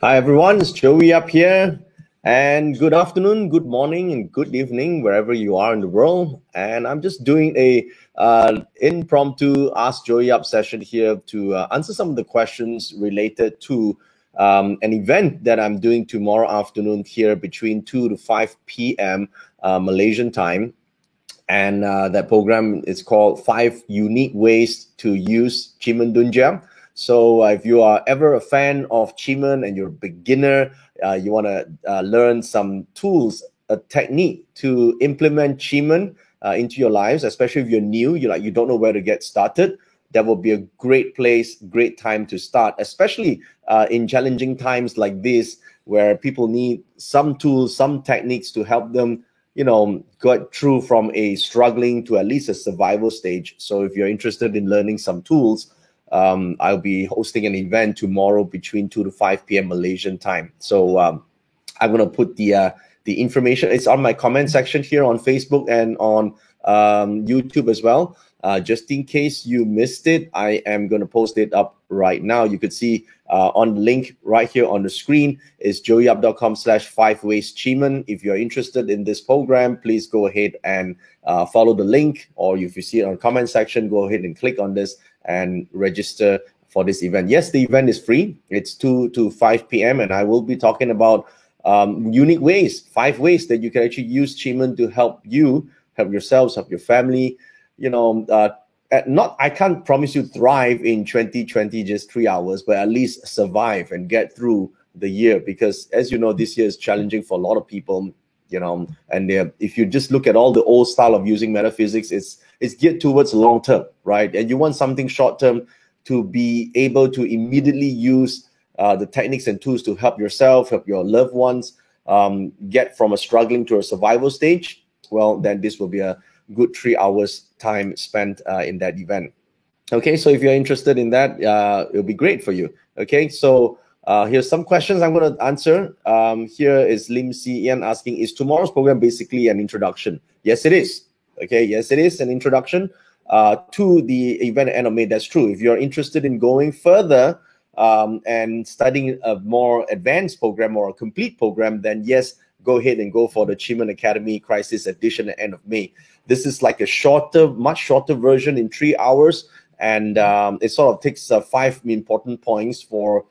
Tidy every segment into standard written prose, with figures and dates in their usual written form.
Hi everyone, it's Joey up here, and good afternoon, good morning, and good evening wherever you are in the world. And I'm just doing a impromptu Ask Joey Up session here to answer some of the questions related to an event that I'm doing tomorrow afternoon here between 2 to 5 p.m. Malaysian time. And that program is called 5 Unique Ways to Use Chimendunjam. So if you are ever a fan of Chimen and you're a beginner, you want to learn some tools, a technique to implement Chimen into your lives, especially if you're new, you don't know where to get started, that will be a great place, great time to start, especially in challenging times like this, where people need some tools, some techniques to help them got through from a struggling to at least a survival stage. So if you're interested in learning some tools, I'll be hosting an event tomorrow between 2 to 5 p.m. Malaysian time. So I'm going to put the information. It's on my comment section here on Facebook and on YouTube as well. Just in case you missed it, I am going to post it up right now. You could see on the link right here on the screen is joeyup.com/5wayschimen. If you're interested in this program, please go ahead and follow the link, or if you see it on the comment section, go ahead and click on this and register for this event. Yes, the event is free. It's 2 to 5 p.m. and I will be talking about unique ways, 5 ways that you can actually use Chimen to help you, help yourselves, help your family. I can't promise you thrive in 2020 just 3 hours, but at least survive and get through the year, because as you know, this year is challenging for a lot of people. And if you just look at all the old style of using metaphysics, it's geared towards long term, right? And you want something short term to be able to immediately use the techniques and tools to help yourself, help your loved ones get from a struggling to a survival stage. Well, then this will be a good 3 hours time spent in that event. Okay, so if you're interested in that, it'll be great for you. Okay, so here's some questions I'm going to answer. Here is Lim Si Ian asking, is tomorrow's program basically an introduction? Yes, it is. Okay, yes, it is an introduction to the event at the end of May. That's true. If you're interested in going further and studying a more advanced program or a complete program, then yes, go ahead and go for the Chimen Academy Crisis Edition at the end of May. This is like a much shorter version in 3 hours, and it sort of takes 5 important points for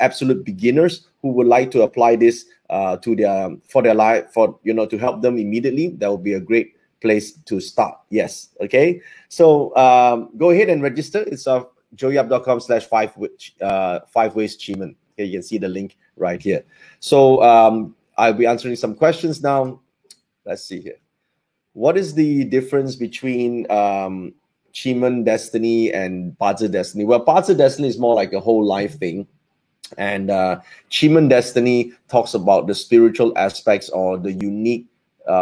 absolute beginners who would like to apply this to their life, to help them immediately. That would be a great place to start. Yes. Okay. So go ahead and register. It's joeyup.com/5wayschimen. Okay, you can see the link right here. So I'll be answering some questions now. Let's see here. What is the difference between Chimen Destiny and Pazi Destiny? Well, Pazi Destiny is more like a whole life thing. And Chimen Destiny talks about the spiritual aspects or the unique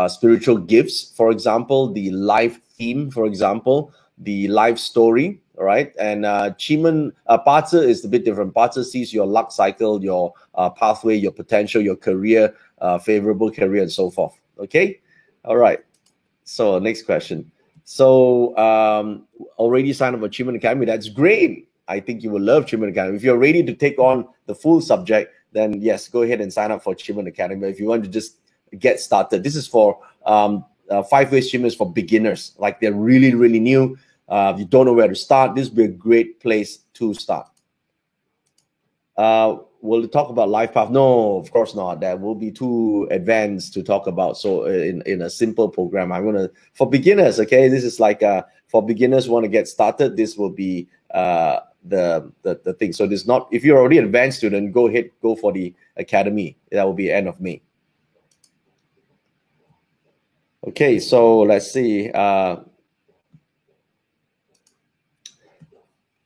spiritual gifts. For example, the life theme, for example, the life story. All right. And Chimen Pazi is a bit different. Pazi sees your luck cycle, your pathway, your potential, your career, favorable career, and so forth. Okay. All right. So next question. So already signed up for Chimen Academy. That's great. I think you will love Chimen Academy. If you're ready to take on the full subject, then yes, go ahead and sign up for Chimen Academy. If you want to just get started, this is for 5 Ways Chimen is for beginners. Like they're really, really new. You don't know where to start. This will be a great place to start. Will it talk about life path? No, of course not. That will be too advanced to talk about. So in a simple program, I'm gonna, for beginners. Okay, this is like for beginners who want to get started. This will be the thing. So this not, if you're already an advanced student, go ahead, go for the academy. That will be end of May. Okay, so let's see.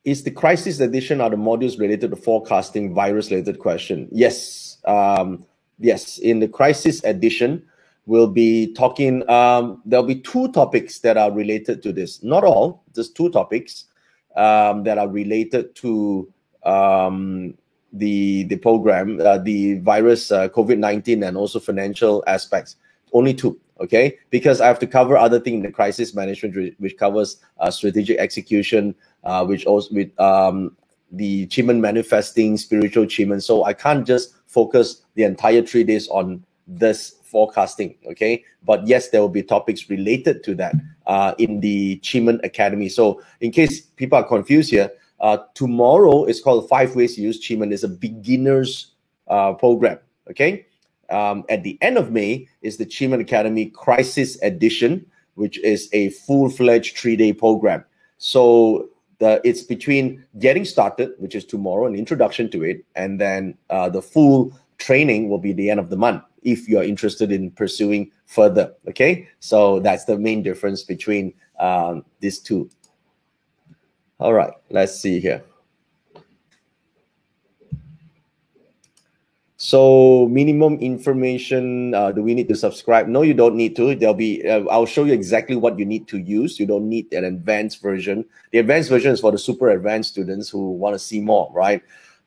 Is the crisis edition are the modules related to forecasting virus-related question? Yes. Yes, in the crisis edition, we'll be talking, there'll be 2 topics that are related to this. Not all, just 2 topics that are related to the program, the virus, COVID-19, and also financial aspects. Only 2. Okay, because I have to cover other things in the crisis management, which covers strategic execution, which also with the Chiman manifesting, spiritual Chiman. So I can't just focus the entire 3 days on this forecasting, okay? But yes, there will be topics related to that in the Chiman Academy. So in case people are confused here, tomorrow is called 5 Ways to Use Chiman. It's a beginner's program, okay? At the end of May is the Chiman Academy Crisis Edition, which is a full-fledged 3-day program. So it's between getting started, which is tomorrow, an introduction to it, and then the full training will be the end of the month if you're interested in pursuing further, okay? So that's the main difference between these two. All right, let's see here. So minimum information, do we need to subscribe? No, you don't need to. There'll be, I'll show you exactly what you need to use. You don't need an advanced version. The advanced version is for the super advanced students who want to see more, right?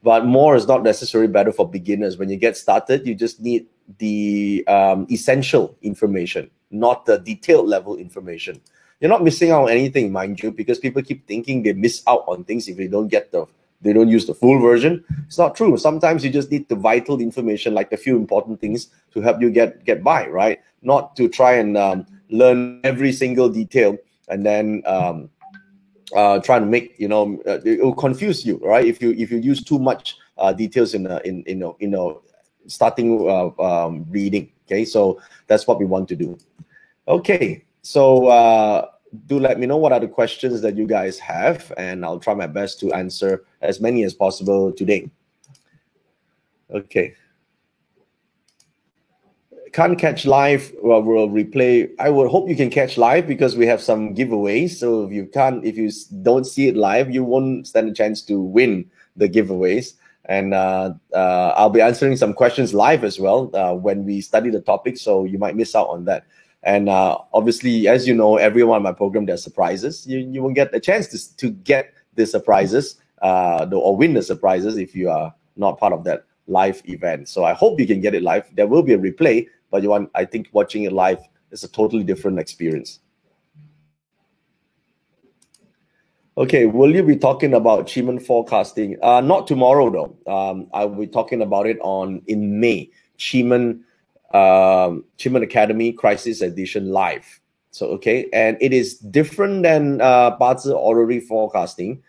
But more is not necessarily better for beginners. When you get started, you just need the essential information, not the detailed level information. You're not missing out on anything, mind you, because people keep thinking they miss out on things if they don't use the full version. It's not true. Sometimes you just need the vital information, like a few important things to help you get by, right? Not to try and learn every single detail and then trying to make, it will confuse you, right? If you use too much details in starting reading. Okay, so that's what we want to do. Okay, so do let me know what are the questions that you guys have, and I'll try my best to answer as many as possible today. Okay. Can't catch live, well, we'll replay. I would hope you can catch live because we have some giveaways. So if you don't see it live, you won't stand a chance to win the giveaways. And I'll be answering some questions live as well when we study the topic, so you might miss out on that. And obviously, as you know, every one of my program, there's surprises. You will get a chance to get the surprises or win the surprises if you are not part of that live event. So I hope you can get it live. There will be a replay, but I think watching it live is a totally different experience. Okay, will you be talking about Chiman forecasting? Not tomorrow though. I will be talking about it in May. Chiman Academy Crisis Edition live. So okay, and it is different than Bazi Orrery forecasting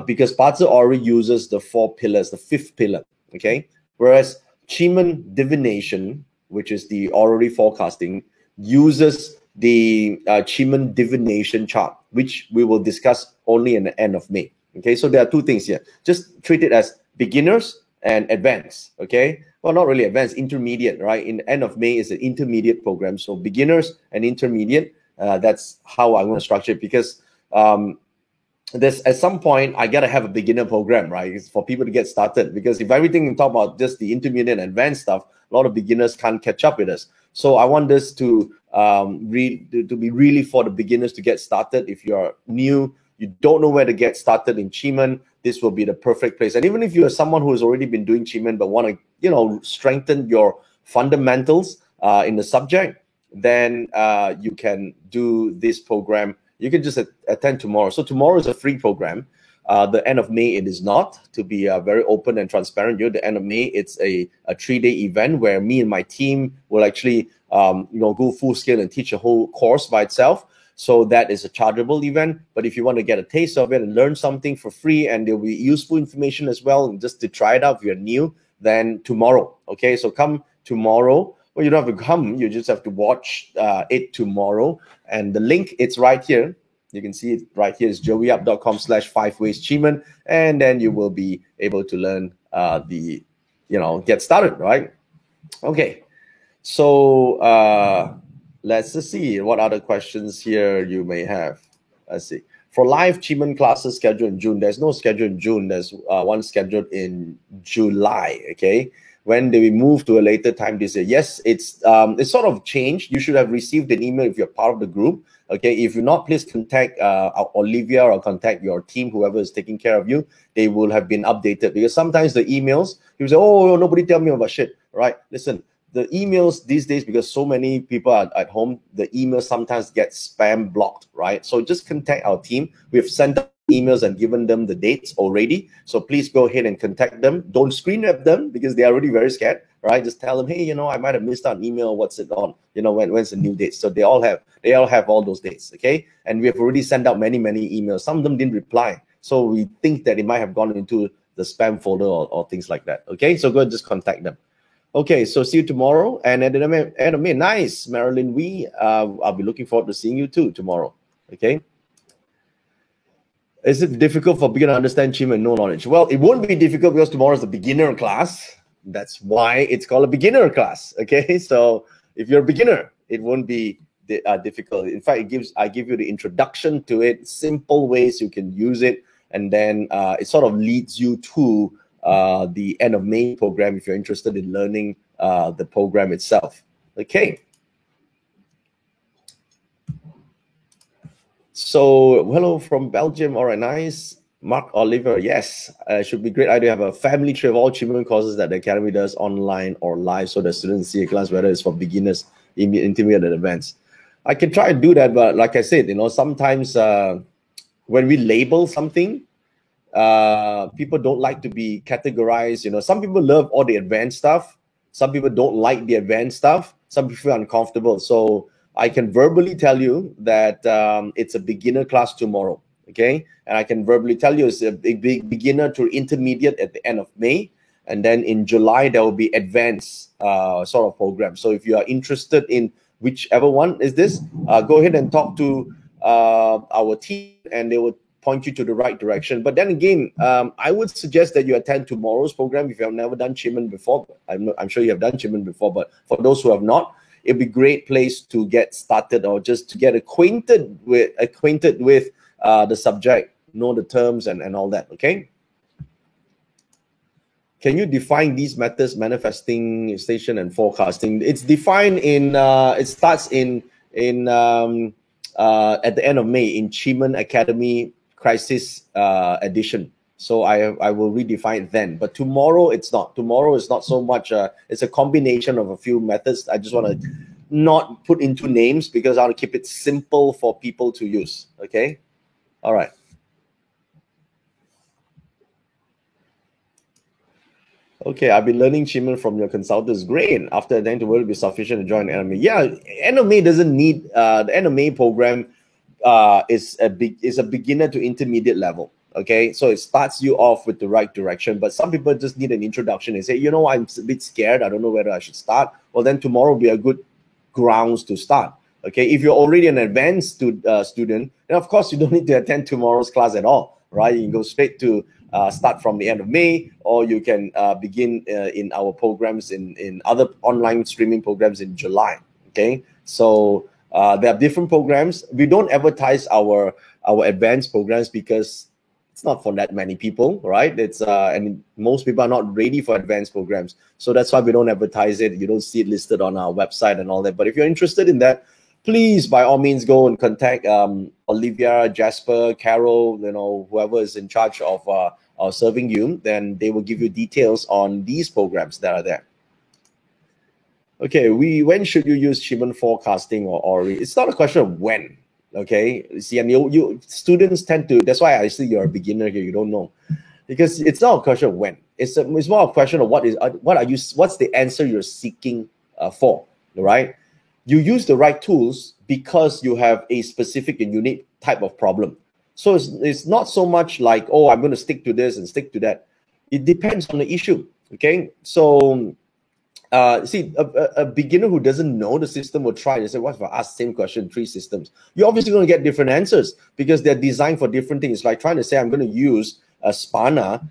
because Bazi Orrery uses the 4 pillars, the 5th pillar. Okay, whereas Chiman divination, which is the orrery forecasting, uses the Chiman divination chart, which we will discuss only in the end of May. Okay, so there are 2 things here. Just treat it as beginners and advanced. Okay, well, not really advanced, intermediate, right? In the end of May is an intermediate program, so beginners and intermediate. That's how I'm going to structure it, because at some point I gotta have a beginner program, right? It's for people to get started, because if everything we talk about just the intermediate and advanced stuff, a lot of beginners can't catch up with us. So I want this to be really for the beginners to get started. If you're new, you don't know where to get started in Chiman, this will be the perfect place. And even if you're someone who has already been doing Chiman but want to strengthen your fundamentals in the subject, then you can do this program. You can just attend tomorrow. So tomorrow is a free program. The end of May, it is not. To be very open and transparent, the end of May, it's a 3-day event where me and my team will actually go full scale and teach a whole course by itself. So that is a chargeable event. But if you want to get a taste of it and learn something for free, and there'll be useful information as well, and just to try it out if you're new, then tomorrow. Okay, so come tomorrow. Well, you don't have to come. You just have to watch it tomorrow. And the link, it's right here. You can see it right here. It's joeyup.com/5wayschiman. And then you will be able to learn get started, right? Okay. So let's just see what other questions here you may have. Let's see. For live Chiman classes scheduled in June, there's no schedule in June. There's one scheduled in July, okay? When do we move to a later time this year? Yes, it's sort of changed. You should have received an email if you're part of the group. Okay, if you're not, please contact Olivia or contact your team, whoever is taking care of you. They will have been updated, because sometimes the emails, you say, oh, nobody tell me about shit, right? Listen, the emails these days, because so many people are at home, the emails sometimes get spam blocked, right? So just contact our team. We've sent emails and given them the dates already. So please go ahead and contact them. Don't screen rep them because they are already very scared, right? Just tell them, hey, I might have missed out an email. What's it on? When's the new date? So they all have all those dates, okay? And we have already sent out many emails. Some of them didn't reply. So we think that it might have gone into the spam folder or things like that, okay? So go and just contact them. Okay, so see you tomorrow. And at the end of May, nice, Marilyn Wee. I'll be looking forward to seeing you too tomorrow, okay? Is it difficult for beginner to understand Qi and no knowledge? Well, it won't be difficult because tomorrow is the beginner class. That's why it's called a beginner class, okay? So if you're a beginner, it won't be difficult. In fact, I give you the introduction to it, simple ways you can use it, and then it sort of leads you to the end of May program if you're interested in learning the program itself. Okay. So hello from Belgium. All right, nice. Mark Oliver, yes, should be great idea to have a family tree of all Qi courses that the Academy does online or live so the students see a class, whether it's for beginners, intermediate, and advanced. I can try to do that, but like I said, sometimes when we label something, people don't like to be categorized. Some people love all the advanced stuff. Some people don't like the advanced stuff. Some people feel uncomfortable. So I can verbally tell you that it's a beginner class tomorrow, okay? And I can verbally tell you it's a beginner to intermediate at the end of May. And then in July, there will be advanced sort of program. So if you are interested in whichever one is this, go ahead and talk to our team and they will point you to the right direction. But then again, I would suggest that you attend tomorrow's program if you have never done Qi before. I'm sure you have done Qi before, but for those who have not, it'd be a great place to get started or just to get acquainted with the subject, know the terms and all that, okay? Can you define these methods, manifesting, station, and forecasting? It's defined in, it starts in at the end of May in Qi Academy Crisis Edition. So I will redefine it then. But tomorrow it's not. Tomorrow is not so much. It's a combination of a few methods. I just want to not put into names because I want to keep it simple for people to use. Okay? All right. Okay, I've been learning Qi from your consultants. Great. After then, to will be sufficient to join NMA. Yeah, NMA doesn't need the NMA program is a beginner to intermediate level. Okay, so it starts you off with the right direction, but some people just need an introduction and say, I'm a bit scared. I don't know whether I should start. Well, then tomorrow will be a good grounds to start. Okay, if you're already an advanced student, then of course you don't need to attend tomorrow's class at all, right? You can go straight to start from the end of May, or you can begin in our programs in other online streaming programs in July. Okay, so there are different programs. We don't advertise our advanced programs because it's not for that many people, right? It's and most people are not ready for advanced programs, so that's why we don't advertise it. You don't see it listed on our website and all that. But if you're interested in that, please by all means go and contact Olivia, Jasper, Carol, whoever is in charge of serving you. Then they will give you details on these programs that are there. Okay, when should you use Qi forecasting or it's not a question of when. Okay, see, and you students tend to. That's why I see you're a beginner here. You don't know, because it's not a question of when. It's more a question of what's the answer you're seeking for, right? You use the right tools because you have a specific and unique type of problem. So it's not so much like, oh, I'm going to stick to this and stick to that. It depends on the issue. Okay, so. See, a beginner who doesn't know the system will try and say, what if I ask the same question, 3 systems? You're obviously going to get different answers because they're designed for different things. It's like trying to say, I'm going to use a spanner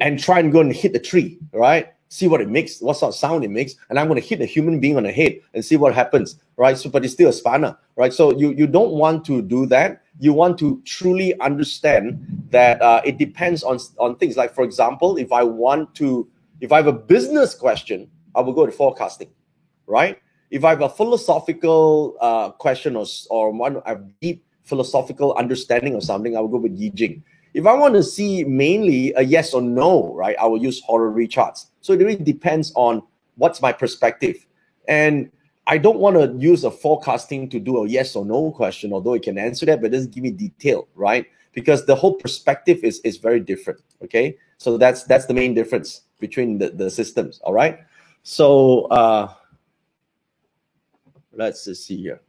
and try and go and hit a tree, right? See what it makes, what sort of sound it makes, and I'm going to hit a human being on the head and see what happens, right? So, but it's still a spanner, right? So you don't want to do that. You want to truly understand that it depends on things. Like, for example, if I have a business question, I will go to forecasting, right? If I have a philosophical question or one a deep philosophical understanding of something, I will go with Yi Jing. If I want to see mainly a yes or no, right, I will use horary charts. So it really depends on what's my perspective. And I don't want to use a forecasting to do a yes or no question, although it can answer that, but it doesn't give me detail, right? because the whole perspective is very different. Okay, so that's the main difference between the systems. All right, so let's just see here.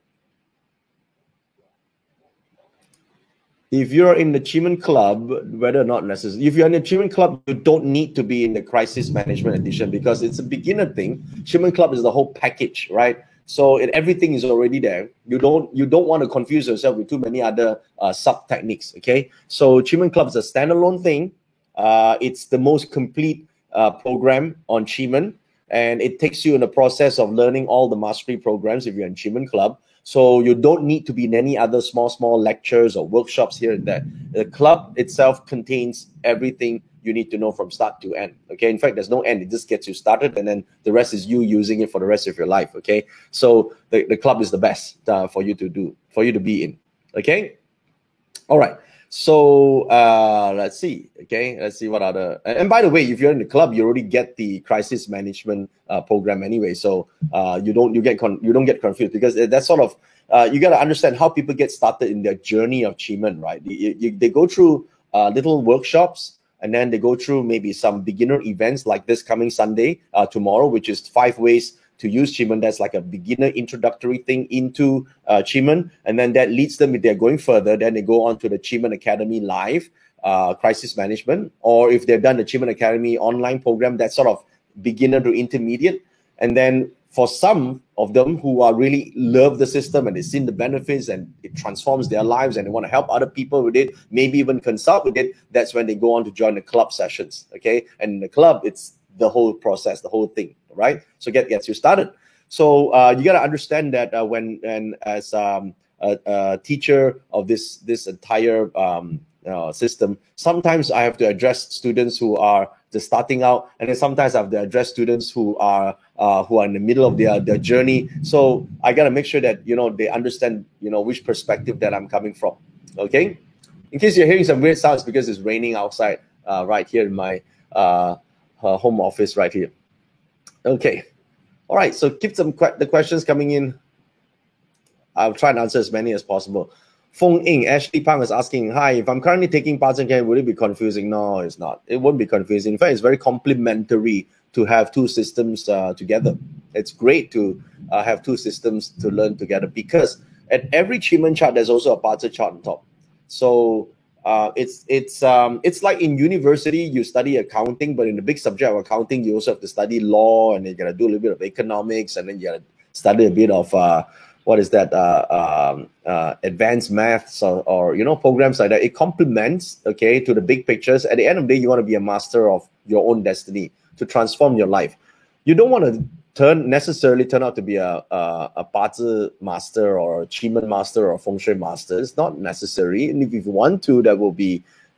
If you're in the Achievement Club, whether or not necessary, if you're in the Achievement Club, you don't need to be in the Crisis Management Edition because it's a beginner thing. Achievement Club is the whole package, right? So everything is already there. You don't want to confuse yourself with too many other sub techniques. Okay, so Achievement Club is a standalone thing. It's the most complete program on Achievement, and it takes you in the process of learning all the mastery programs if you're in Achievement Club. So you don't need to be in any other small lectures or workshops here and there. The club itself contains everything you need to know from start to end. Okay, in fact, there's no end. It just gets you started, and then the rest is you using it for the rest of your life. Okay, so the club is the best for you to be in. Okay, all right. So let's see. Okay, let's see what other. And by the way, if you're in the club, you already get the crisis management program anyway. So you don't get confused, because that's sort of you got to understand how people get started in their journey of achievement, right? They go through little workshops, and then they go through maybe some beginner events like this coming Sunday, tomorrow, which is 5 ways to use Achievement. That's like a beginner introductory thing into Achievement, and then that leads them, if they're going further, then they go on to the Achievement Academy Live crisis management, or if they've done the Achievement Academy online program, that's sort of beginner to intermediate. And then for some of them who are really love the system and they've seen the benefits and it transforms their lives and they want to help other people with it, maybe even consult with it, that's when they go on to join the club sessions. Okay, and in the club, it's the whole process, the whole thing, right? So gets you started. So you got to understand that when as a teacher of this entire system, sometimes I have to address students who are just starting out, and then sometimes I have to address students who are in the middle of their journey. So I got to make sure that they understand which perspective that I'm coming from. Okay, in case you're hearing some weird sounds, because it's raining outside right here in my home office right here. Okay, all right, so keep the questions coming in. I'll try and answer as many as possible. Feng Ying, Ashley Pang is asking, hi, if I'm currently taking parts in Canada, would it be confusing? No, it's not. It won't be confusing. In fact, it's very complementary to have two systems together. It's great to have two systems to learn together, because at every achievement chart, there's also a parts chart on top. So it's like in university, you study accounting, but in the big subject of accounting, you also have to study law, and then you got to do a little bit of economics, and then you got to study a bit of advanced maths or programs like that. It complements, okay, to the big pictures. At the end of the day, you want to be a master of your own destiny, to transform your life. You don't want to necessarily turn out to be a parts master or achievement master or feng shui master. It's not necessary. And if you want to,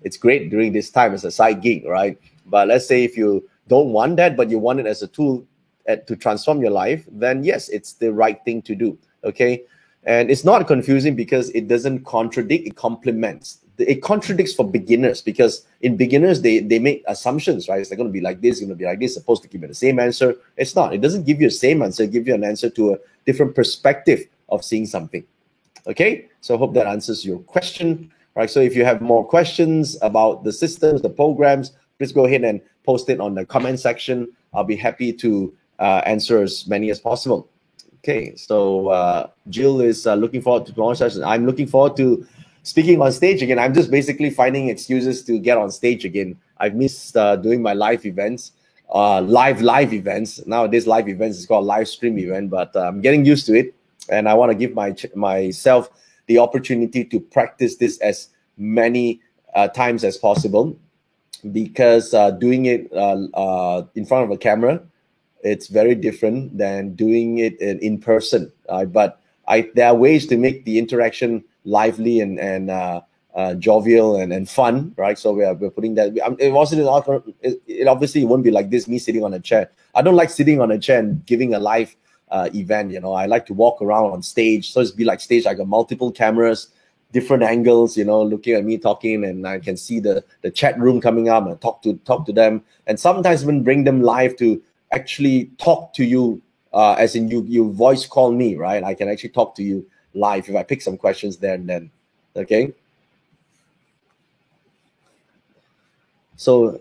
it's great during this time as a side gig, right? But let's say if you don't want that, but you want it as a tool to transform your life, then yes, it's the right thing to do. Okay, and it's not confusing because it doesn't contradict, it complements. It contradicts for beginners, because in beginners they make assumptions, right? It's going to be like this, going to be like this, supposed to give you the same answer. It's not. It doesn't give you the same answer. It gives you an answer to a different perspective of seeing something. Okay, so I hope that answers your question. Right, so if you have more questions about the systems, the programs, please go ahead and post it on the comment section. I'll be happy to answer as many as possible. Okay, so Jill is looking forward to tomorrow's session. I'm looking forward to speaking on stage again. I'm just basically finding excuses to get on stage again. I've missed doing my live events, live events. Nowadays, live events is called live stream event, but I'm getting used to it, and I want to give myself the opportunity to practice this as many times as possible, because doing it in front of a camera, it's very different than doing it in person. But there are ways to make the interaction lively and jovial and fun, right? So we're putting that. It obviously won't be like this, me sitting on a chair. I don't like sitting on a chair and giving a live event. I like to walk around on stage. So it's be like stage. I got multiple cameras, different angles, looking at me talking, and I can see the chat room coming up and talk to them, and sometimes even bring them live to actually talk to you, as in you voice call me, right? I can actually talk to you live if I pick some questions there and then. Okay, So,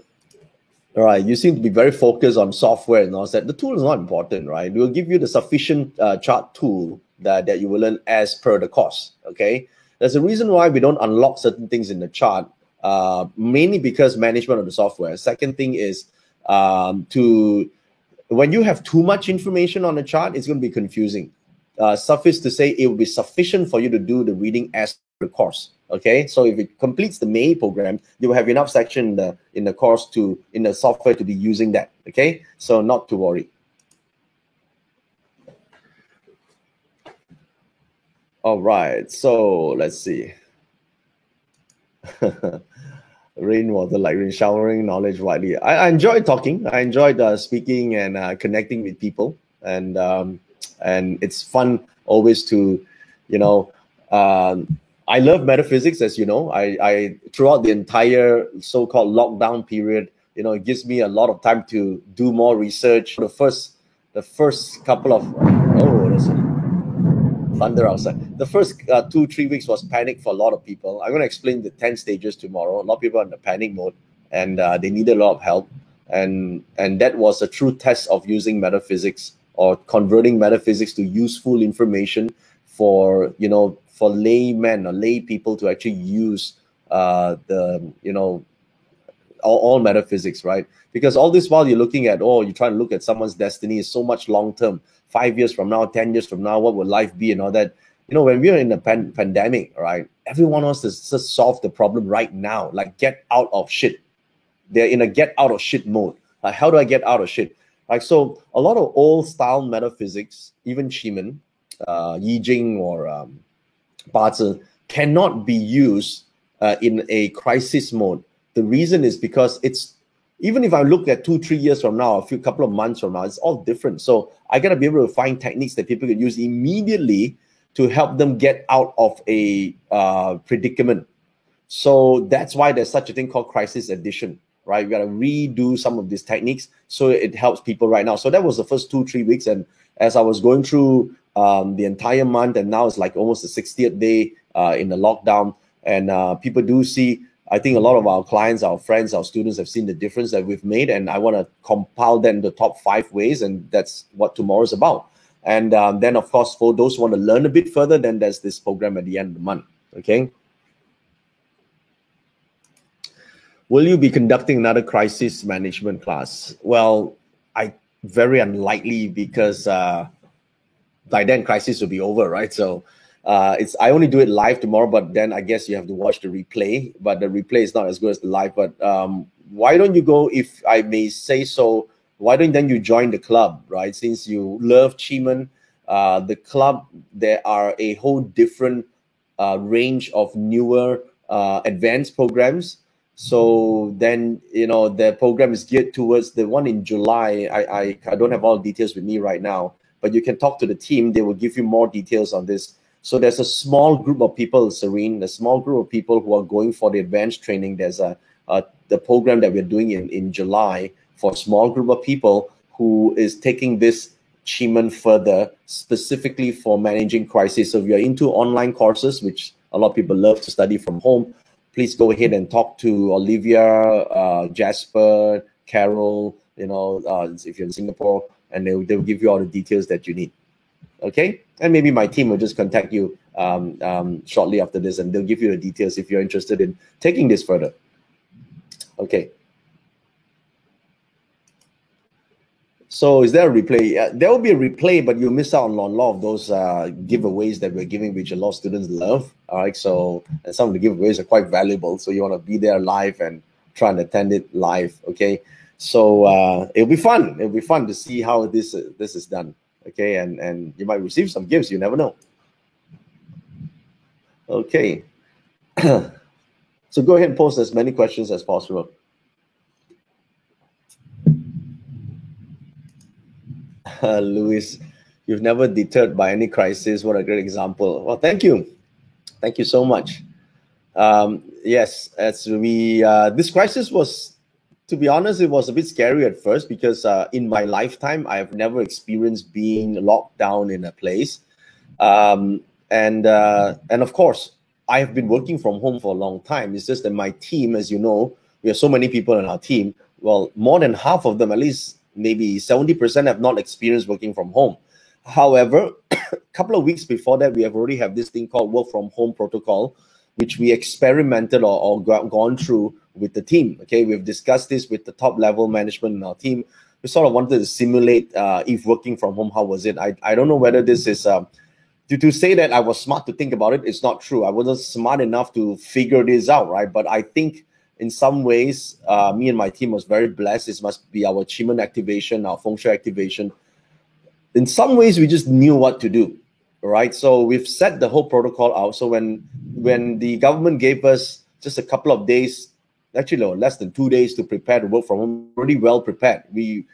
all right, you seem to be very focused on software and all that. The tool is not important, right? We'll give you the sufficient chart tool that you will learn as per the course, okay? There's a reason why we don't unlock certain things in the chart, mainly because management of the software. Second thing is when you have too much information on the chart, it's going to be confusing. Suffice to say, it will be sufficient for you to do the reading as the course. Okay, so if it completes the main program, you will have enough section in the course in the software to be using that. Okay, so not to worry. All right, so let's see. Rainwater like rain, showering knowledge widely. I enjoyed talking. I enjoyed speaking and connecting with people, and it's fun always to, you know. I love metaphysics, as you know. I throughout the entire so-called lockdown period, it gives me a lot of time to do more research. The first couple of there's thunder outside. The first 2-3 weeks was panic for a lot of people. I'm going to explain the 10 stages tomorrow. A lot of people are in the panic mode, and they needed a lot of help. And that was a true test of using metaphysics or converting metaphysics to useful information for laymen or lay people to actually use all metaphysics, right? Because all this while you're looking at, you're trying to look at someone's destiny is so much long term. 5 years from now, 10 years from now, what will life be and all that? When we're in a pandemic, right? Everyone wants to just solve the problem right now, like get out of shit. They're in a get out of shit mode. Like, how do I get out of shit? Like, so a lot of old style metaphysics, even Shimen, Yi Jing or Bazi, cannot be used in a crisis mode. The reason is because even if I look at 2-3 years from now, a couple of months from now, it's all different. So I got to be able to find techniques that people can use immediately to help them get out of a predicament. So that's why there's such a thing called crisis edition, right? You got to redo some of these techniques so it helps people right now. So that was the first 2-3 weeks. And as I was going through the entire month, and now it's like almost the 60th day in the lockdown, and people do see, I think a lot of our clients, our friends, our students have seen the difference that we've made, and I want to compile them the top 5 ways, and that's what tomorrow is about. And then, of course, for those who want to learn a bit further, then there's this program at the end of the month. Okay. Will you be conducting another crisis management class? Well, very unlikely, because by then crisis will be over, right? So I only do it live tomorrow, but then I guess you have to watch the replay. But the replay is not as good as the live. But why don't you go, if I may say so, why don't then you join the club, right? Since you love Shimen, the club, there are a whole different range of newer advanced programs. So then, the program is geared towards the one in July. I don't have all the details with me right now, but you can talk to the team. They will give you more details on this. So there's a small group of people, Serene, a small group of people who are going for the advanced training. There's the program that we're doing in July for a small group of people who is taking this Shimen further, specifically for managing crisis. So if you're into online courses, which a lot of people love to study from home, please go ahead and talk to Olivia, Jasper, Carol, if you're in Singapore, and they'll give you all the details that you need. Okay, and maybe my team will just contact you shortly after this, and they'll give you the details if you're interested in taking this further. Okay. So is there a replay? There will be a replay, but you'll miss out on a lot of those giveaways that we're giving, which a lot of students love. All right, so some of the giveaways are quite valuable, so you want to be there live and try and attend it live. Okay, so it'll be fun. It'll be fun to see how this is done. Okay, and you might receive some gifts. You never know. Okay, so go ahead and post as many questions as possible. Louis, you've never deterred by any crisis. What a great example. Well, thank you. Thank you so much. Yes, as we, this crisis was, to be honest, it was a bit scary at first, because in my lifetime, I've never experienced being locked down in a place. And of course, I have been working from home for a long time. It's just that my team, as you know, we have so many people in our team. Well, more than half of them, at least maybe 70%, have not experienced working from home. However, a couple of weeks before that, we have already have this thing called work from home protocol, which we experimented or gone through with the team. Okay, we've discussed this with the top level management in our team. We sort of wanted to simulate if working from home, how was it? I don't know whether this is to say that I was smart to think about it. It's not true. I wasn't smart enough to figure this out, right? But I think in some ways, me and my team was very blessed. This must be our achievement activation, our feng shui activation. In some ways, we just knew what to do, right? So we've set the whole protocol out. So when the government gave us just a couple of days, actually no, less than 2 days to prepare to work from home, already well prepared. We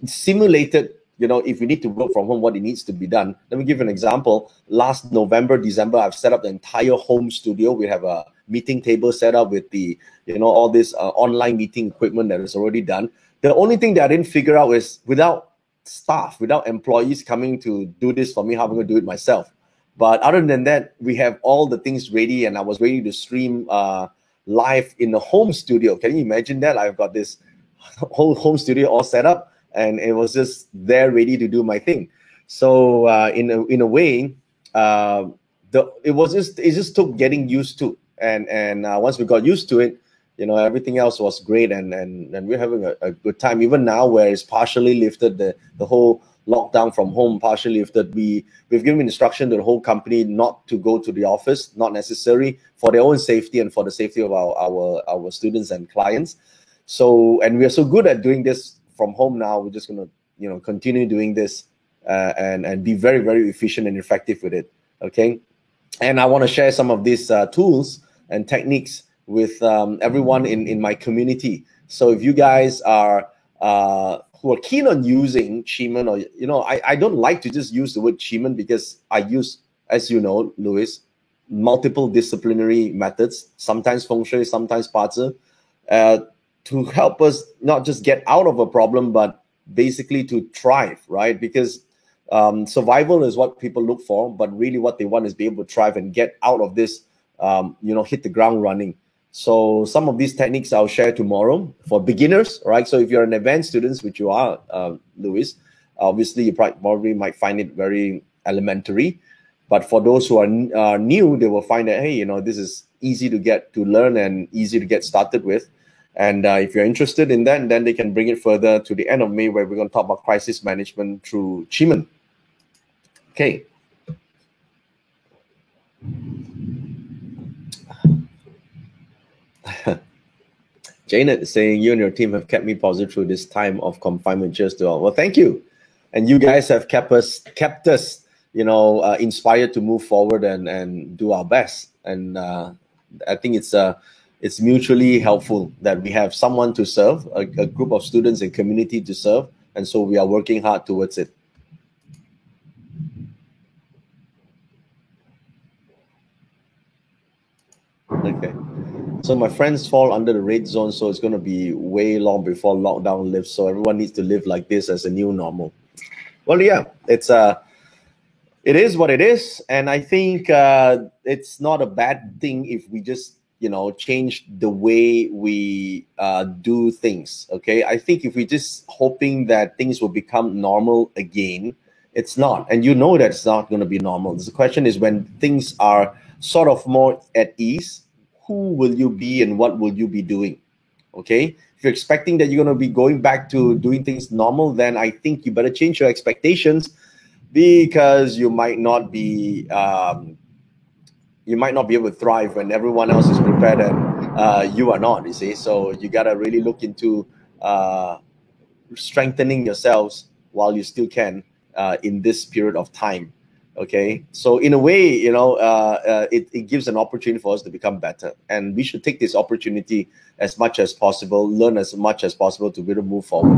simulated, if we need to work from home, what it needs to be done. Let me give an example. Last November, December, I've set up the entire home studio. We have a meeting table set up with the, all this online meeting equipment that is already done. The only thing that I didn't figure out is without staff, without employees coming to do this for me, how I'm going to do it myself. But other than that, we have all the things ready, and I was ready to stream live in the home studio. Can you imagine that? I've got this whole home studio all set up, and it was just there ready to do my thing. So in a way, it just took getting used to, and once we got used to it, everything else was great, and we're having a good time. Even now, where it's partially lifted, the whole lockdown from home partially lifted, we've given instruction to the whole company not to go to the office, not necessary, for their own safety and for the safety of our students and clients. So, and we are so good at doing this from home now, we're just going to continue doing this and be very, very efficient and effective with it. Okay, and I want to share some of these tools and techniques with everyone in my community. So if you guys are who are keen on using Qimeng, or I don't like to just use the word Qimeng, because I use, as you know, Louis, multiple disciplinary methods, sometimes feng shui, sometimes Bazi, to help us not just get out of a problem, but basically to thrive, right? Because survival is what people look for, but really what they want is be able to thrive and get out of this, hit the ground running. So some of these techniques I'll share tomorrow for beginners, right? So if you're an advanced student, which you are, Louis, obviously you probably might find it very elementary. But for those who are new, they will find that, hey, this is easy to get to learn and easy to get started with. And if you're interested in that, then they can bring it further to the end of May, where we're going to talk about crisis management through Qimeng. Okay. Janet is saying, you and your team have kept me positive through this time of confinement. Cheers to all. Well, thank you. And you guys have kept us, inspired to move forward and do our best. And I think it's mutually helpful that we have someone to serve, a group of students and community to serve. And so we are working hard towards it. Okay. So my friends fall under the red zone, so it's going to be way long before lockdown lifts. So everyone needs to live like this as a new normal. Well, yeah, it is what it is, and I think it's not a bad thing if we just change the way we do things. Okay, I think if we just hoping that things will become normal again, it's not, and that it's not going to be normal. The question is, when things are sort of more at ease, who will you be and what will you be doing? Okay, if you're expecting that you're going to be going back to doing things normal, then I think you better change your expectations, because you might not be able to thrive when everyone else is prepared and you are not. You see, so you got to really look into strengthening yourselves while you still can in this period of time. Okay, so in a way, it gives an opportunity for us to become better, and we should take this opportunity as much as possible, learn as much as possible to be able to move forward.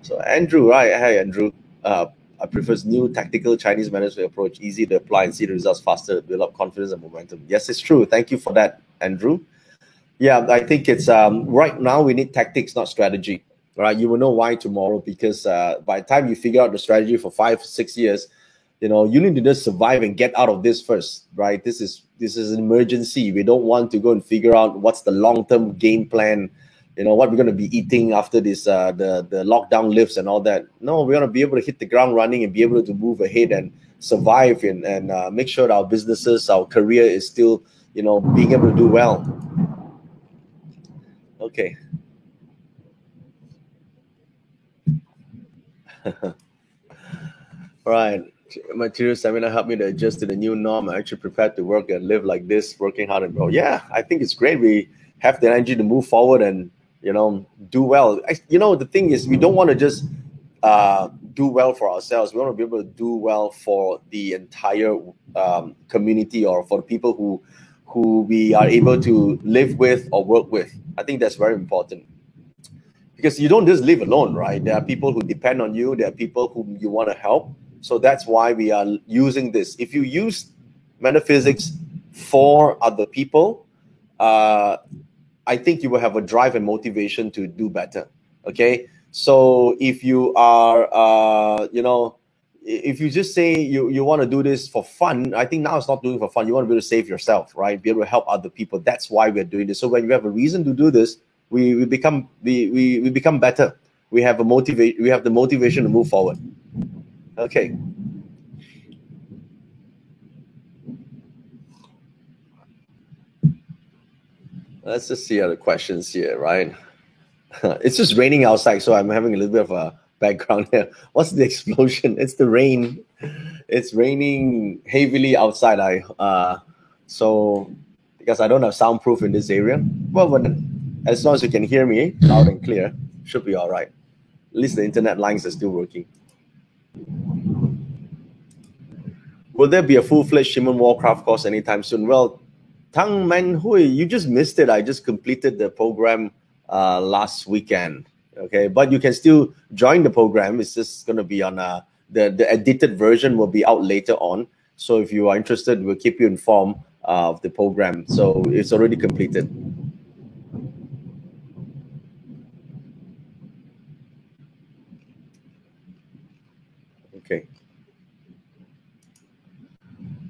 So Andrew, right? Hey, Andrew. I prefer new tactical Chinese management approach, easy to apply and see the results faster, build up confidence and momentum. Yes, it's true. Thank you for that, Andrew. Yeah, I think it's right now we need tactics, not strategy. Right, you will know why tomorrow, because by the time you figure out the strategy for 5-6 years, you need to just survive and get out of this first, right? This is an emergency. We don't want to go and figure out what's the long-term game plan, what we're going to be eating after this, the lockdown lifts and all that. No, we're going to be able to hit the ground running and be able to move ahead and survive and make sure that our businesses, our career is still, being able to do well. Okay. All right. Material seminar helped me to adjust to the new norm. I'm actually prepared to work and live like this, working hard and grow. Yeah, I think it's great. We have the energy to move forward and, do well. The thing is, we don't want to just do well for ourselves. We want to be able to do well for the entire community, or for the people who we are able to live with or work with. I think that's very important. Because you don't just live alone, right? There are people who depend on you. There are people whom you want to help. So that's why we are using this. If you use metaphysics for other people, I think you will have a drive and motivation to do better. Okay. So if you are, if you just say you want to do this for fun, I think now it's not doing it for fun. You want to be able to save yourself, right? Be able to help other people. That's why we're doing this. So when you have a reason to do this, we become better. We have the motivation to move forward. Okay. Let's just see other questions here, right? It's just raining outside, so I'm having a little bit of a background here. What's the explosion? It's the rain. It's raining heavily outside. So because I don't have soundproof in this area. Well, as long as you can hear me loud and clear, should be all right. At least the internet lines are still working. Will there be a full-fledged Human Warcraft course anytime soon? Well, Tang Man Hui, you just missed it. I just completed the program last weekend. Okay, but you can still join the program. It's just going to be on the edited version will be out later on. So if you are interested, we'll keep you informed of the program. So it's already completed. Okay.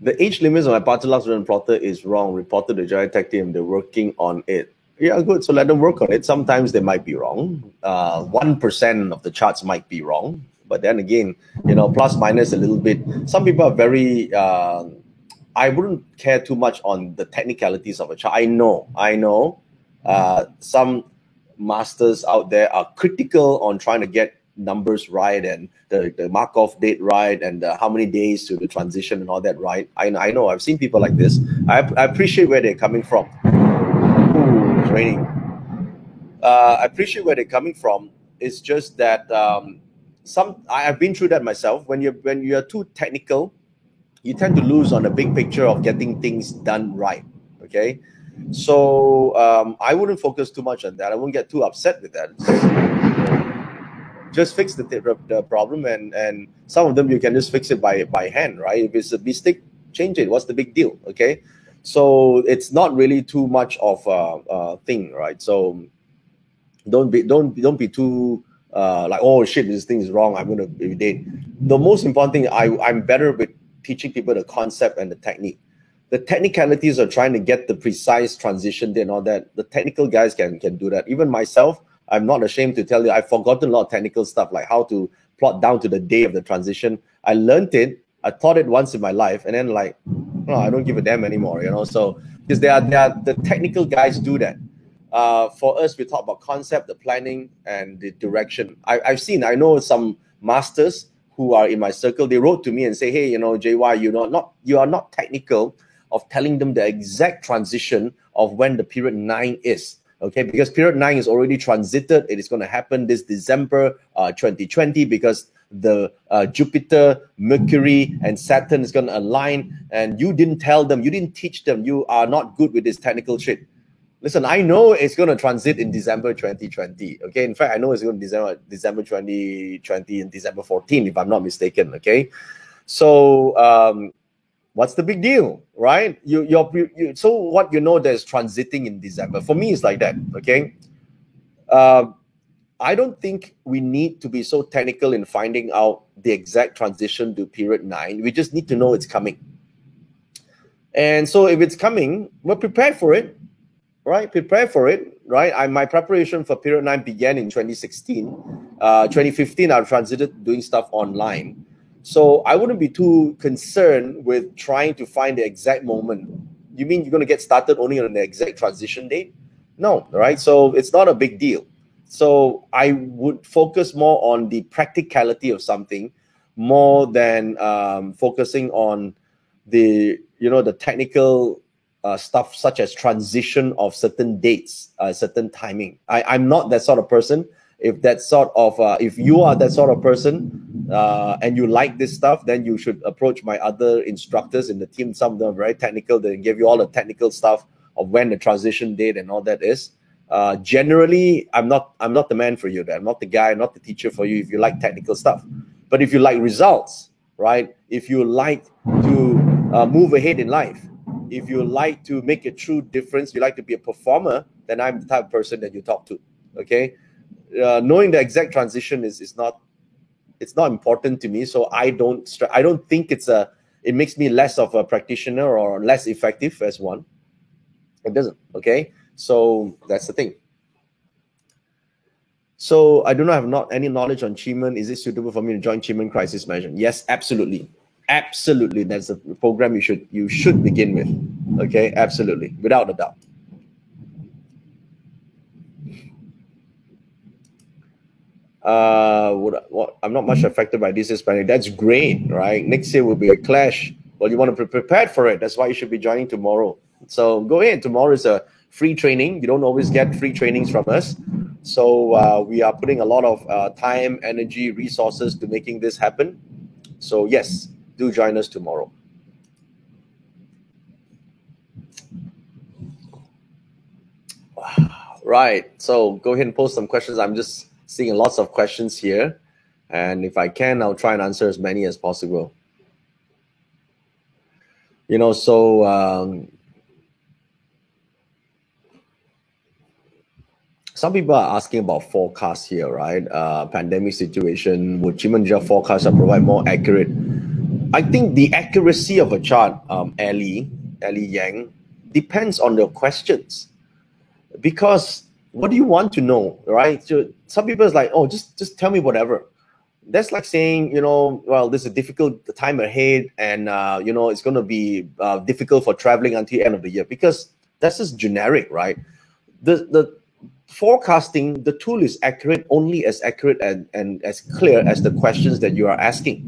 The age limits on my Partalux and plotter is wrong. Reported the Jaya Tech team. They're working on it. Yeah, good. So let them work on it. Sometimes they might be wrong. 1% of the charts might be wrong. But then again, plus minus a little bit. Some people are very... I wouldn't care too much on the technicalities of a chart. I know. Some masters out there are critical on trying to get numbers right and the Markov date right and how many days to the transition and all that right. I know. I've seen people like this. I appreciate where they're coming from. Ooh, it's raining. I appreciate where they're coming from. It's just that I've been through that myself. When you're too technical, you tend to lose on the big picture of getting things done right. Okay, so I wouldn't focus too much on that. I wouldn't get too upset with that. Just fix the problem, and some of them you can just fix it by hand, right? If it's a mistake, change it. What's the big deal? Okay, so it's not really too much of a thing, right? So don't be too like, oh shit, this thing is wrong, I'm gonna be dead. The most important thing, I'm better with teaching people the concept and the technique. The technicalities of trying to get the precise transition and all that, the technical guys can do that. Even myself, I'm not ashamed to tell you, I've forgotten a lot of technical stuff, like how to plot down to the day of the transition. I learned it, I taught it once in my life, and then like, no, I don't give a damn anymore, So because they are the technical guys do that. For us, we talk about concept, the planning, and the direction. I know some masters who are in my circle. They wrote to me and say, hey, JY, you are not technical of telling them the exact transition of when the period 9 is. Okay, because period 9 is already transited. It is going to happen this December 2020 because the Jupiter, Mercury, and Saturn is going to align. And you didn't tell them, you didn't teach them. You are not good with this technical shit. Listen, I know it's going to transit in December 2020. Okay, in fact, I know it's going to December 2020 and December 14, if I'm not mistaken. Okay, so what's the big deal, right? So what there's transiting in December. For me, it's like that. Okay, I don't think we need to be so technical in finding out the exact transition to period 9. We just need to know it's coming. And so if it's coming, we're prepared for it, right? Prepare for it, right? My preparation for period 9 began in 2016. 2015, I transited doing stuff online. So I wouldn't be too concerned with trying to find the exact moment. You mean you're going to get started only on the exact transition date? No, right? So it's not a big deal. So I would focus more on the practicality of something more than focusing on the technical stuff such as transition of certain dates, certain timing. I'm not that sort of person. If you are that sort of person and you like this stuff, then you should approach my other instructors in the team. Some of them are very technical. They give you all the technical stuff of when the transition date and all that is. Generally, I'm not the man for you. I'm not the guy. I'm not the teacher for you if you like technical stuff. But if you like results, right? If you like to move ahead in life, if you like to make a true difference, you like to be a performer, then I'm the type of person that you talk to. Okay, knowing the exact transition is not important to me. So I don't think it makes me less of a practitioner or less effective as one. It doesn't. Okay, so that's the thing. So I do not have any knowledge on Qi-Men. Is it suitable for me to join Qi-Men Crisis Management? Yes, absolutely. Absolutely, that's a program you should begin with. Okay, absolutely, without a doubt. I'm not much affected by this Hispanic. That's great, right? Next year will be a clash. Well, you want to be prepared for it. That's why you should be joining tomorrow. So go ahead. Tomorrow is a free training. You don't always get free trainings from us. So we are putting a lot of time, energy, resources to making this happen. So yes, do join us tomorrow. Right. So go ahead and post some questions. I'm just seeing lots of questions here. And if I can, I'll try and answer as many as possible. Some people are asking about forecasts here, right? Pandemic situation, would Qi-Men forecasts provide more accurate? I think the accuracy of a chart, Ellie Yang, depends on your questions. Because what do you want to know, right? So some people is like, oh, just tell me whatever. That's like saying, well, there's a difficult time ahead, and it's going to be difficult for traveling until the end of the year, because that's just generic, right? The forecasting, the tool is only as accurate and as clear as the questions that you are asking.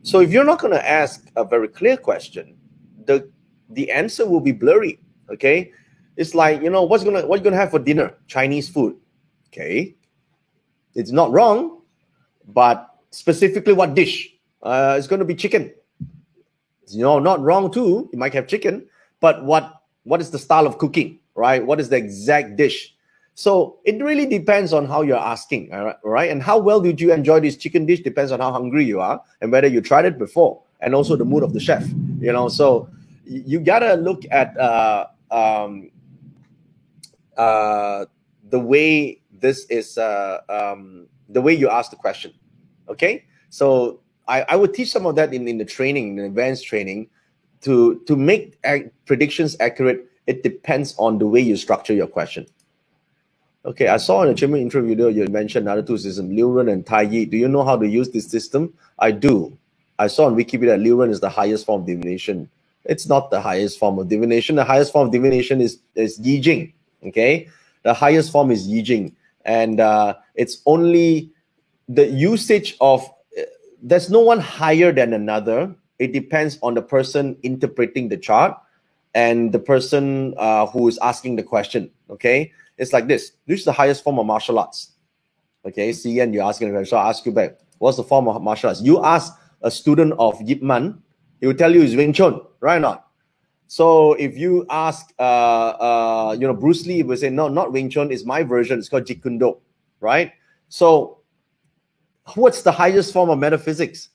So if you're not going to ask a very clear question, the answer will be blurry. Okay, it's like, what you gonna have for dinner? Chinese food. Okay, it's not wrong, but specifically what dish? It's going to be chicken. Not wrong too. You might have chicken, but what is the style of cooking, right? What is the exact dish? So it really depends on how you're asking, all right? And how well did you enjoy this chicken dish depends on how hungry you are and whether you tried it before, and also the mood of the chef. So you gotta look at the way this is, the way you ask the question. Okay, so I would teach some of that in the training, in the advanced training, to make predictions accurate. It depends on the way you structure your question. Okay, I saw in the Qi-Men intro video you mentioned another two systems, Liu Ren and Tai Yi. Do you know how to use this system? I do. I saw on Wikipedia that Liu Ren is the highest form of divination. It's not the highest form of divination. The highest form of divination is Yi Jing. Okay, the highest form is Yi Jing, and it's only the usage of. There's no one higher than another. It depends on the person interpreting the chart and the person who is asking the question. Okay. It's like this. This is the highest form of martial arts. Okay, CN, you're asking a question. So I'll ask you back. What's the form of martial arts? You ask a student of Yip Man, he will tell you it's Wing Chun, right or not? So if you ask, Bruce Lee, he will say, no, not Wing Chun. It's my version. It's called Jeet Kune Do, right? So what's the highest form of metaphysics?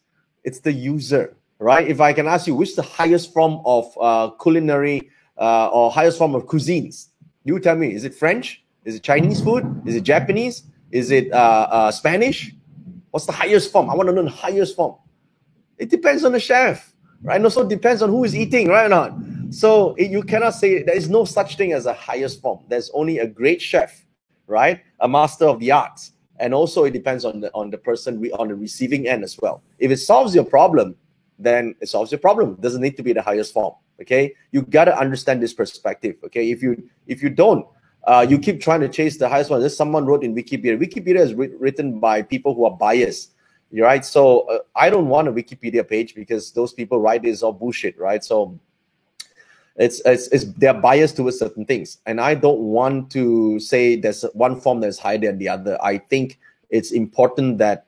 It's the user, right? If I can ask you, which is the highest form of culinary or highest form of cuisines? You tell me, is it French? Is it Chinese food? Is it Japanese? Is it Spanish? What's the highest form? I want to know the highest form. It depends on the chef, right? And also depends on who is eating, right or not? So you cannot say there is no such thing as a highest form. There's only a great chef, right? A master of the arts. And also it depends on the person on the receiving end as well. If it solves your problem, then it solves your problem. It doesn't need to be the highest form. Okay, you got to understand this perspective. Okay, if you don't, you keep trying to chase the highest one. There's someone wrote in Wikipedia. Wikipedia is written by people who are biased, right? So I don't want a Wikipedia page because those people write is all bullshit, right? So it's they're biased towards certain things, and I don't want to say there's one form that's higher than the other. I think it's important that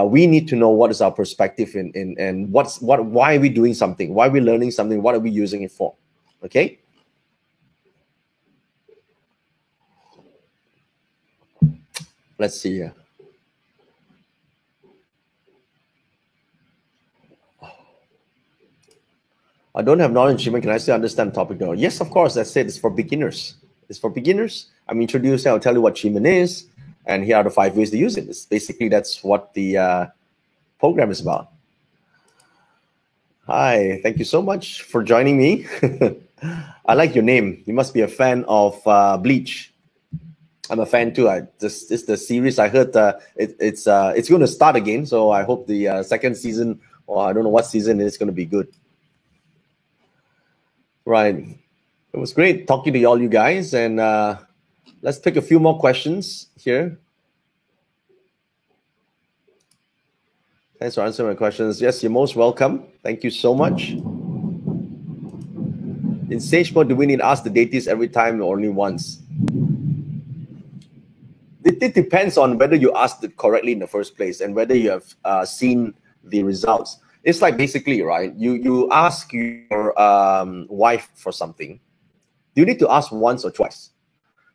we need to know what is our perspective and why are we doing something, why are we learning something, what are we using it for. Okay, let's see here. I don't have knowledge in Cheeman. Can I still understand the topic though? Yes, of course. That's it. It's for beginners. It's for beginners. I'm introducing. I'll tell you what Cheeman is, and here are the 5 ways to use it. It's basically that's what the program is about. Hi, thank you so much for joining me. I like your name. You must be a fan of Bleach. I'm a fan too. This is the series. I heard it's going to start again. So I hope the second season, or I don't know what season, is going to be good. Right. It was great talking to all you guys, and let's pick a few more questions here. Thanks for answering my questions. Yes, you're most welcome. Thank you so much. In Sage Mode, do we need to ask the deities every time or only once? It depends on whether you asked it correctly in the first place and whether you have seen the results. It's like basically, right? You ask your wife for something. Do you need to ask once or twice?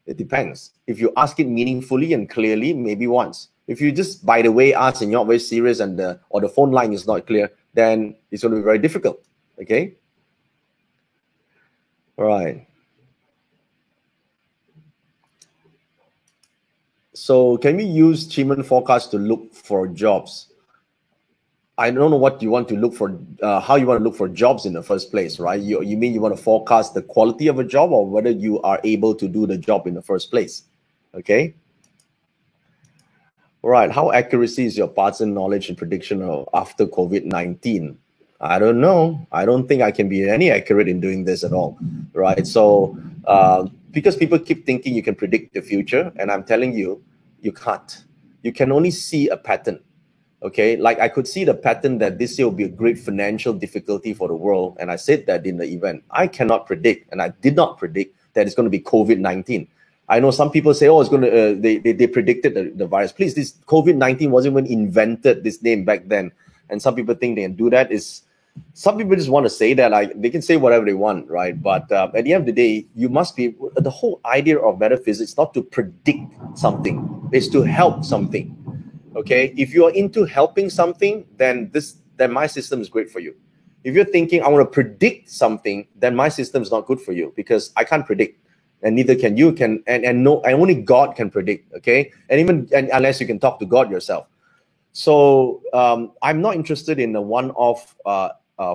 It depends. If you ask it meaningfully and clearly, maybe once. If you just, by the way, ask and you're not very serious and the phone line is not clear, then it's going to be very difficult. Okay? All right. So can we use Cheeman forecast to look for jobs? I don't know what you want to look for, how you want to look for jobs in the first place, right? You mean you want to forecast the quality of a job or whether you are able to do the job in the first place? Okay. All right. How accuracy is your partisan knowledge and prediction of after COVID-19? I don't know. I don't think I can be any accurate in doing this at all, right? So because people keep thinking you can predict the future, and I'm telling you, you can't. You can only see a pattern. Okay, like I could see the pattern that this year will be a great financial difficulty for the world. And I said that in the event. I cannot predict, and I did not predict that it's going to be COVID-19. I know some people say, oh, it's going to, they predicted the virus. Please, this COVID-19 wasn't even invented, this name back then. And some people think they can do that. Some people just want to say that, like, they can say whatever they want, right? But at the end of the day, you must be, the whole idea of metaphysics is not to predict something, it's to help something. Okay, if you are into helping something, then my system is great for you. If you're thinking I want to predict something, then my system is not good for you because I can't predict, and neither can you. And only God can predict. Okay, and unless you can talk to God yourself. So I'm not interested in a one-off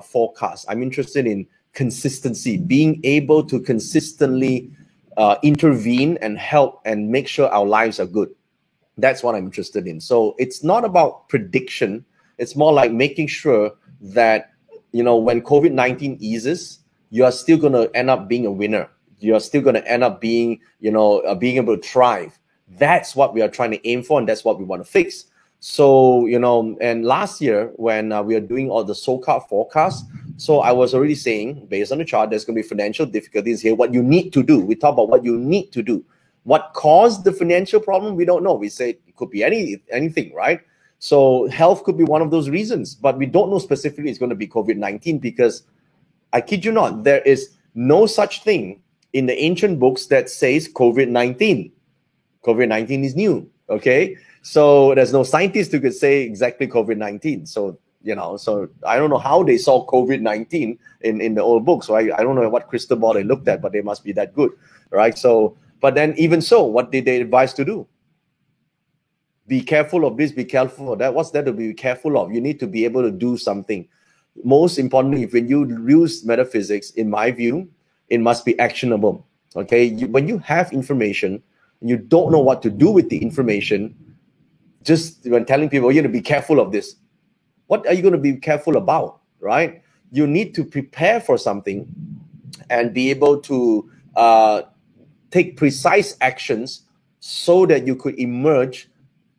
forecast. I'm interested in consistency, being able to consistently intervene and help and make sure our lives are good. That's what I'm interested in. So it's not about prediction. It's more like making sure that, when COVID-19 eases, you are still going to end up being a winner. You are still going to end up being, being able to thrive. That's what we are trying to aim for, and that's what we want to fix. So, and last year when we are doing all the SOCAR forecasts, so I was already saying, based on the chart, there's going to be financial difficulties here. What you need to do, we talk about what you need to do. What caused the financial problem? We don't know. We say it could be anything, right? So health could be one of those reasons, but we don't know specifically it's going to be COVID-19 because I kid you not, there is no such thing in the ancient books that says COVID-19. COVID-19 is new, okay? So there's no scientist who could say exactly COVID-19. So, so I don't know how they saw COVID-19 in the old books. So I don't know what crystal ball they looked at, but they must be that good, right? So, but then even so, what did they advise to do? be careful of this, be careful of that. What's there to be careful of? You need to be able to do something. Most importantly, when you use metaphysics, in my view, it must be actionable. Okay, when you have information and you don't know what to do with the information, just when telling people you're going to be careful of this, what are you going to be careful about, right? You need to prepare for something and be able to take precise actions so that you could emerge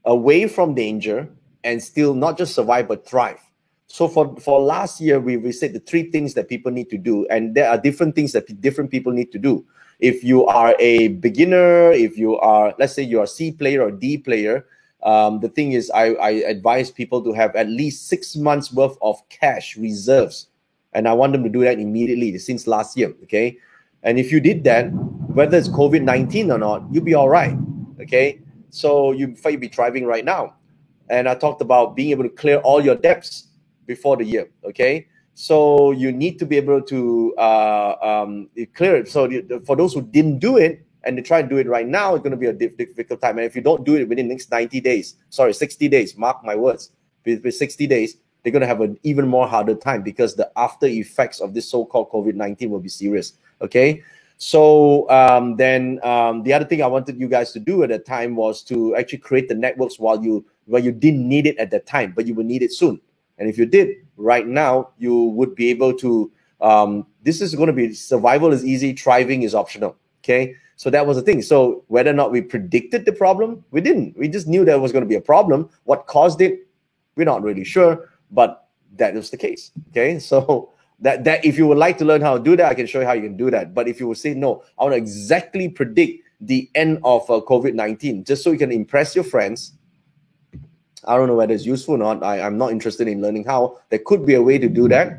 away from danger and still not just survive but thrive. So for last year, we said the 3 things that people need to do, and there are different things that different people need to do. If you are a beginner, if you are, let's say you're a C player or D player, the thing is I advise people to have at least 6 months worth of cash reserves, and I want them to do that immediately since last year, okay? And if you did that, whether it's COVID-19 or not, you'll be all right, okay? So you'd be thriving right now. And I talked about being able to clear all your debts before the year, okay? So you need to be able to clear it. So for those who didn't do it and they try to do it right now, it's going to be a difficult time. And if you don't do it within the next 60 days, mark my words, with 60 days, they're going to have an even more harder time because the after effects of this so-called COVID-19 will be serious, okay? So then the other thing I wanted you guys to do at that time was to actually create the networks while you didn't need it at that time, but you will need it soon. And if you did right now, you would be able to, this is going to be, survival is easy, thriving is optional, okay? So that was the thing. So whether or not we predicted the problem, we didn't. We just knew there was going to be a problem. What caused it, we're not really sure, but that was the case, okay? So that if you would like to learn how to do that, I can show you how you can do that. But if you would say, no, I want to exactly predict the end of COVID-19, just so you can impress your friends, I don't know whether it's useful or not. I'm not interested in learning how. There could be a way to do that.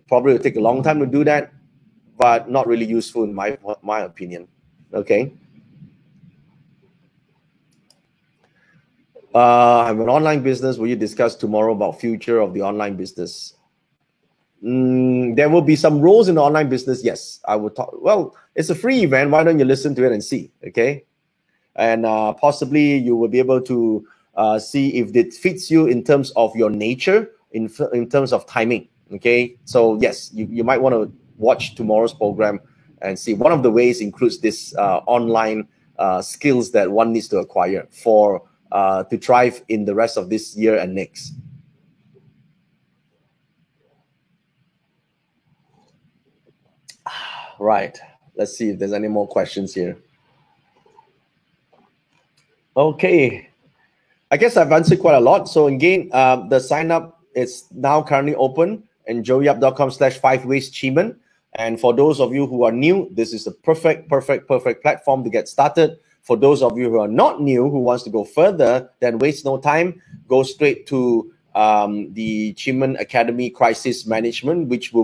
Probably will take a long time to do that, but not really useful in my opinion. Okay. I have an online business. Will you discuss tomorrow about future of the online business? There will be some roles in the online business. Yes, I will talk. Well, it's a free event. Why don't you listen to it and see? Okay. And possibly you will be able to see if it fits you in terms of your nature, in terms of timing. Okay, so yes, you might want to watch tomorrow's program and see. One of the ways includes this online skills that one needs to acquire for to thrive in the rest of this year and next. Right, let's see if there's any more questions here. Okay, I guess I've answered quite a lot. So again, the sign up is now currently open in joeyyap.com/5wayschiman. And for those of you who are new, this is the perfect platform to get started. For those of you who are not new, who wants to go further, then waste no time, go straight to the Chiman Academy Crisis Management, which we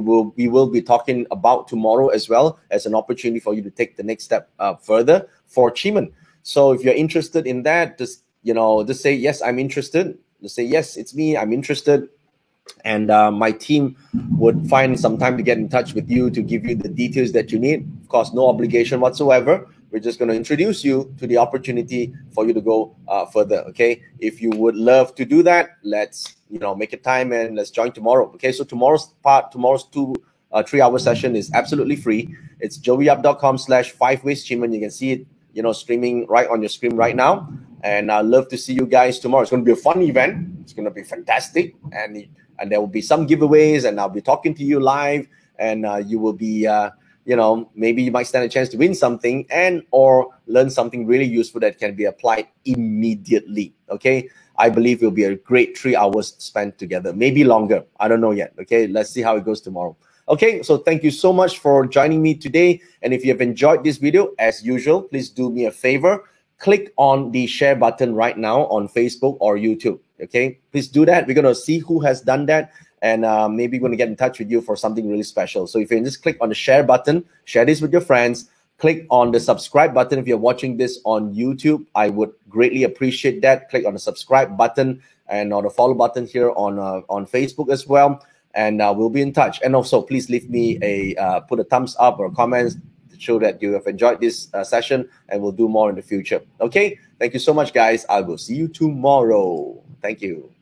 will be talking about tomorrow as well, as an opportunity for you to take the next step further for Chiman. So if you're interested in that, just say, yes, I'm interested. Just say, yes, it's me, I'm interested. And my team would find some time to get in touch with you to give you the details that you need. Of course, no obligation whatsoever. We're just going to introduce you to the opportunity for you to go further, okay? If you would love to do that, let's make a time and let's join tomorrow, okay? So tomorrow's 3-hour session is absolutely free. It's joeyyap.com/5wayschiman. You can see it, streaming right on your screen right now. And I'd love to see you guys tomorrow. It's going to be a fun event. It's going to be fantastic. And there will be some giveaways, and I'll be talking to you live. And you will be, maybe you might stand a chance to win something and or learn something really useful that can be applied immediately. Okay. I believe it'll be a great 3 hours spent together, maybe longer. I don't know yet. Okay. Let's see how it goes tomorrow. Okay, so thank you so much for joining me today. And if you have enjoyed this video, as usual, please do me a favor. Click on the share button right now on Facebook or YouTube. Okay, please do that. We're going to see who has done that. And maybe we're going to get in touch with you for something really special. So if you can just click on the share button, share this with your friends. Click on the subscribe button if you're watching this on YouTube. I would greatly appreciate that. Click on the subscribe button and on the follow button here on Facebook as well. And we'll be in touch. And also, please leave me put a thumbs up or comments. show that you have enjoyed this session, and we'll do more in the future. Okay, thank you so much, guys. I will see you tomorrow. Thank you.